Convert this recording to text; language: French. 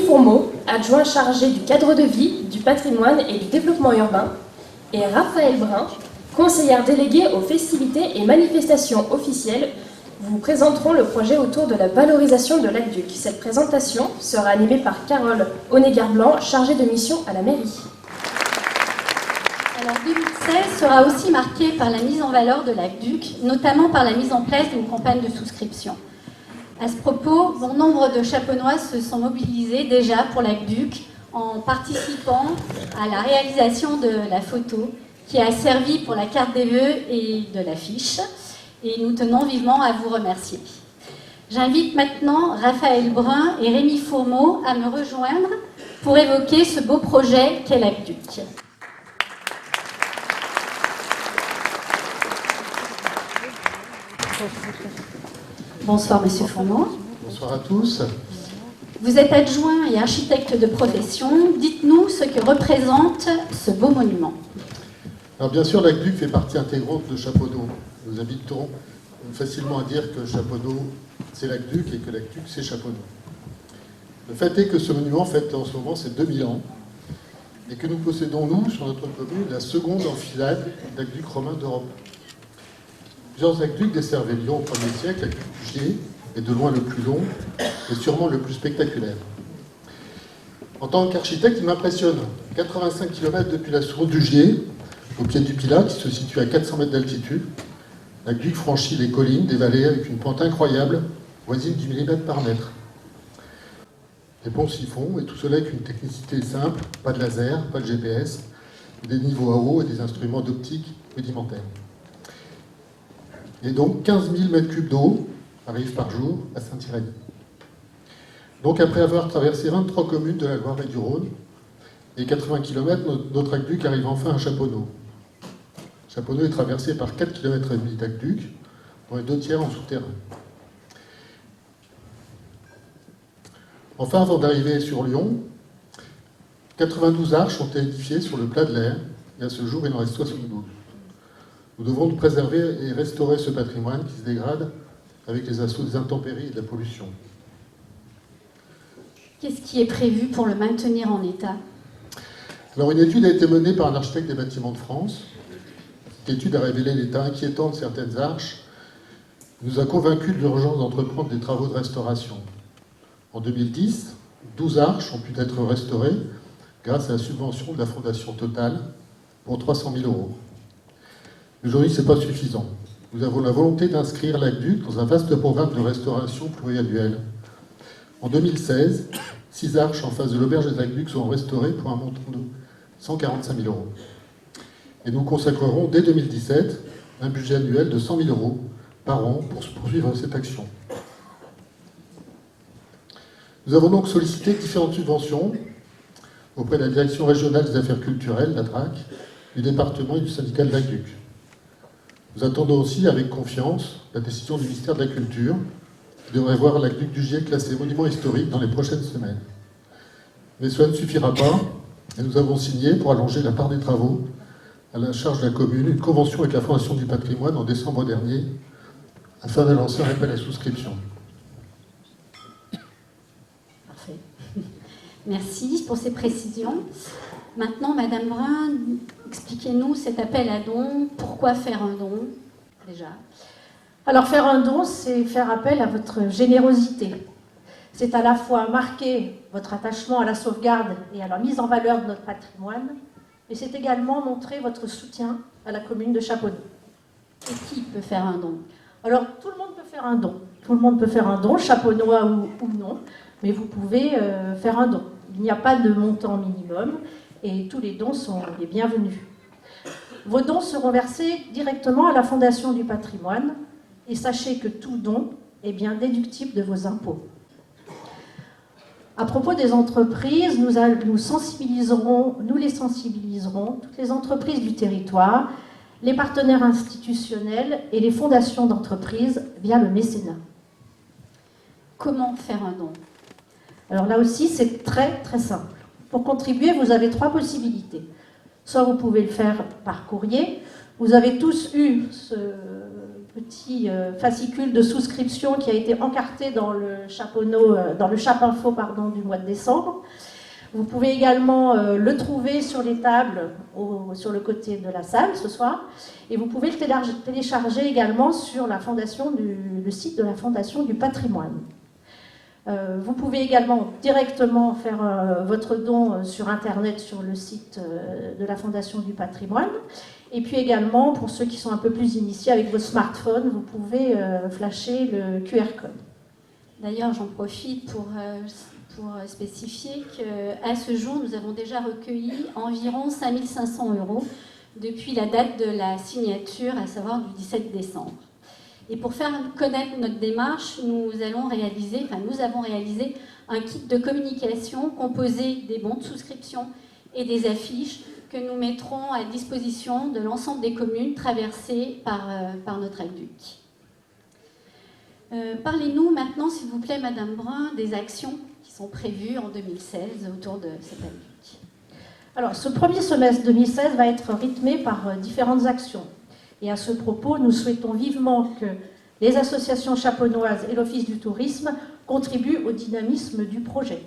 Fourmeau, adjoint chargé du cadre de vie, du patrimoine et du développement urbain, et Raphaël Brun, conseillère déléguée aux festivités et manifestations officielles, vous présenteront le projet autour de la valorisation de l'Aqueduc. Cette présentation sera animée par Carole Honegard-Blanc, chargée de mission à la mairie. Alors 2016 sera aussi marqué par la mise en valeur de l'Aqueduc, notamment par la mise en place d'une campagne de souscription. À ce propos, bon nombre de Chaponnois se sont mobilisés déjà pour l'Aqueduc en participant à la réalisation de la photo qui a servi pour la carte des vœux et de l'affiche. Et nous tenons vivement à vous remercier. J'invite maintenant Raphaël Brun et Rémi Fourmeau à me rejoindre pour évoquer ce beau projet qu'est l'Aqueduc. Bonsoir Monsieur Fourmeau. Bonsoir à tous. Vous êtes adjoint et architecte de profession. Dites-nous ce que représente ce beau monument. Alors bien sûr, l'Aqueduc fait partie intégrante de Chaponneau. Nous invitons facilement à dire que Chaponneau, c'est l'Aqueduc et que l'Aqueduc, c'est Chaponneau. Le fait est que ce monument fête en ce moment ses 2000 ans et que nous possédons, nous, sur notre commune, la seconde enfilade d'aqueducs romains d'Europe. Plusieurs aqueducs desservaient Lyon au 1er siècle, l'aqueduc du Gier est de loin le plus long et sûrement le plus spectaculaire. En tant qu'architecte, il m'impressionne. 85 km depuis la source du Gier, au pied du Pilat, qui se situe à 400 mètres d'altitude, l'aqueduc franchit les collines, des vallées avec une pente incroyable, voisine du millimètre par mètre. Les ponts s'y font, et tout cela avec une technicité simple, pas de laser, pas de GPS, des niveaux à eau et des instruments d'optique rudimentaires. Et donc 15 000 m3 d'eau arrivent par jour à Saint-Irénée. Donc après avoir traversé 23 communes de la Loire et du Rhône, et 80 km, notre aqueduc arrive enfin à Chaponneau. Chaponneau est traversé par 4,5 km d'aqueduc, dont les 2/3 en souterrain. Enfin, avant d'arriver sur Lyon, 92 arches ont été édifiées sur le plat de l'Aire, et à ce jour, il en reste 72. Nous devons préserver et restaurer ce patrimoine qui se dégrade avec les assauts des intempéries et de la pollution. Qu'est-ce qui est prévu pour le maintenir en état ? Alors, une étude a été menée par un architecte des bâtiments de France. Cette étude a révélé l'état inquiétant de certaines arches. Elle nous a convaincus de l'urgence d'entreprendre des travaux de restauration. En 2010, 12 arches ont pu être restaurées grâce à la subvention de la Fondation Total pour 300 000 €. Aujourd'hui, ce n'est pas suffisant. Nous avons la volonté d'inscrire l'Aqueduc dans un vaste programme de restauration pluriannuel. En 2016, 6 arches en face de l'auberge des Aqueducs seront restaurées pour un montant de 145 000 €. Et nous consacrerons dès 2017 un budget annuel de 100 000 € par an pour poursuivre cette action. Nous avons donc sollicité différentes subventions auprès de la Direction régionale des affaires culturelles, la DRAC, du département et du syndicat de l'Aqueduc. Nous attendons aussi avec confiance la décision du ministère de la Culture qui devrait voir l'Aqueduc du Gier classé monument historique dans les prochaines semaines. Mais cela ne suffira pas et nous avons signé, pour allonger la part des travaux à la charge de la commune, une convention avec la Fondation du patrimoine en décembre dernier afin de lancer un appel à souscription. Parfait. Merci pour ces précisions. Maintenant, Madame Brun, expliquez-nous cet appel à dons. Pourquoi faire un don, déjà ? Alors, faire un don, c'est faire appel à votre générosité. C'est à la fois marquer votre attachement à la sauvegarde et à la mise en valeur de notre patrimoine, mais c'est également montrer votre soutien à la commune de Chaponneau. Et qui peut faire un don ? Alors, tout le monde peut faire un don. Tout le monde peut faire un don, chaponnois ou non, mais vous pouvez faire un don. Il n'y a pas de montant minimum et tous les dons sont les bienvenus. Vos dons seront versés directement à la Fondation du patrimoine et sachez que tout don est bien déductible de vos impôts. À propos des entreprises, nous les sensibiliserons, toutes les entreprises du territoire, les partenaires institutionnels et les fondations d'entreprises via le mécénat. Comment faire un don ? Alors là aussi, c'est très très simple. Pour contribuer, vous avez 3 possibilités. Soit vous pouvez le faire par courrier. Vous avez tous eu petit fascicule de souscription qui a été encarté dans le dans le Chapinfo du mois de décembre. Vous pouvez également le trouver sur les tables sur le côté de la salle ce soir. Et vous pouvez le télécharger également sur le site de la Fondation du patrimoine. Vous pouvez également directement faire votre don sur Internet sur le site de la Fondation du patrimoine. Et puis également, pour ceux qui sont un peu plus initiés avec vos smartphones, vous pouvez flasher le QR code. D'ailleurs, j'en profite pour spécifier qu'à ce jour, nous avons déjà recueilli environ 5 500 € depuis la date de la signature, à savoir du 17 décembre. Et pour faire connaître notre démarche, nous avons réalisé un kit de communication composé des bons de souscription et des affiches que nous mettrons à disposition de l'ensemble des communes traversées par notre aqueduc. Parlez-nous maintenant, s'il vous plaît, Madame Brun, des actions qui sont prévues en 2016 autour de cet aqueduc. Alors, ce premier semestre 2016 va être rythmé par différentes actions. Et à ce propos, nous souhaitons vivement que les associations chaponnoises et l'Office du tourisme contribuent au dynamisme du projet.